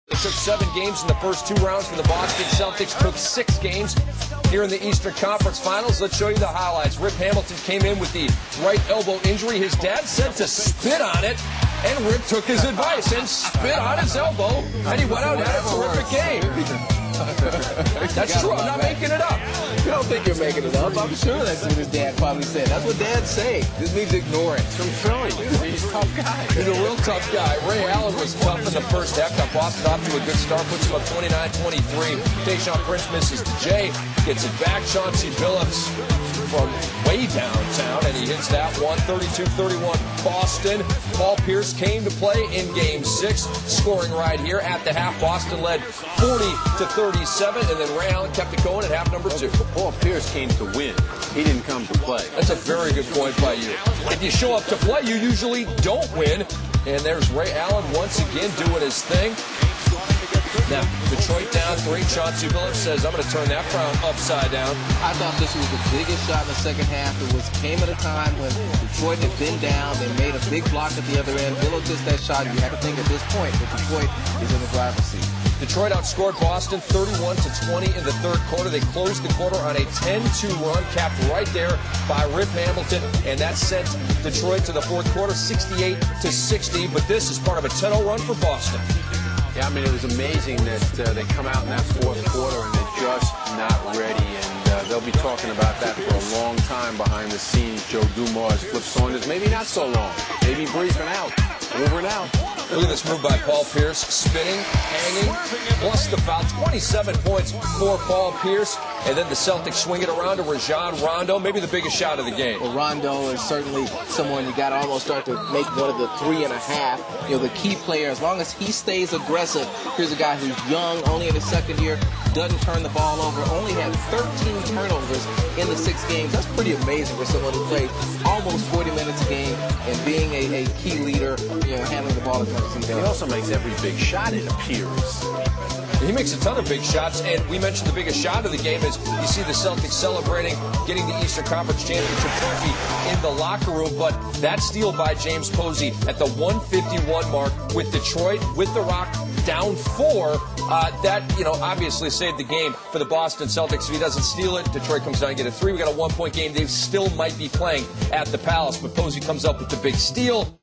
It took 7 games in the first 2 rounds for the Boston Celtics. Took 6 games here in the Eastern Conference Finals. Let's show you the highlights. Rip Hamilton came in with the right elbow injury. His dad said to spit on it, and Rip took his advice and spit on his elbow, and he went out and had a terrific game. That's true. I'm not making it up. You don't think you're making it up. I'm sure that's what his dad probably said. That's what dads say. This means ignore it. It's from Philly. He's a tough guy. He's a real tough guy. Ray Allen was tough in the first half. Got Boston off to a good start. Puts him up 29-23. Tayshaun Prince misses the J. Gets it back. Chauncey Billups from way downtown, and he hits that one. 32-31 Boston. Paul Pierce came to play in Game 6, scoring right here at the half. Boston led 40-37, and then Ray Allen kept it going at half number 2. Paul Pierce came to win. He didn't come to play. That's a very good point by you. If you show up to play, you usually don't win. And there's Ray Allen once again doing his thing. Now, Detroit down 3. Chauncey Billups says, I'm going to turn that crown upside down. I thought this was the biggest shot in the second half. It came at a time when Detroit had been down. They made a big block at the other end. Billups hits that shot. You have to think at this point that Detroit is in the driver's seat. Detroit outscored Boston 31-20 in the third quarter. They closed the quarter on a 10-2 run, capped right there by Rip Hamilton, and that sent Detroit to the fourth quarter 68-60. But this is part of a 10-0 run for Boston. Yeah, I mean, it was amazing that they come out in that fourth quarter and they're just not ready. And they'll be talking about that for a long time behind the scenes. Joe Dumars, Flip Saunders, maybe not so long. Maybe briefing out, over and out. Look at this move by Paul Pierce, spinning, hanging, plus the foul. 27 points for Paul Pierce. And then the Celtics swing it around to Rajon Rondo, maybe the biggest shot of the game. Well, Rondo is certainly someone you got to almost start to make one of the 3.5. You know, the key player, as long as he stays aggressive. Here's a guy who's young, only in his second year, doesn't turn the ball over, only had 13 turnovers in the 6 games. That's pretty amazing for someone who played almost 40 minutes a game and being a key leader, you know, handling the ball as much as he does. He also makes every big shot, it appears. He makes a ton of big shots, and we mentioned the biggest shot of the game is you see the Celtics celebrating getting the Eastern Conference Championship trophy in the locker room, but that steal by James Posey at the 151 mark with Detroit, with the Rock, down 4, that, you know, obviously saved the game for the Boston Celtics. If he doesn't steal it, Detroit comes down and get a 3. We got a 1-point game. They still might be playing at the Palace, but Posey comes up with the big steal.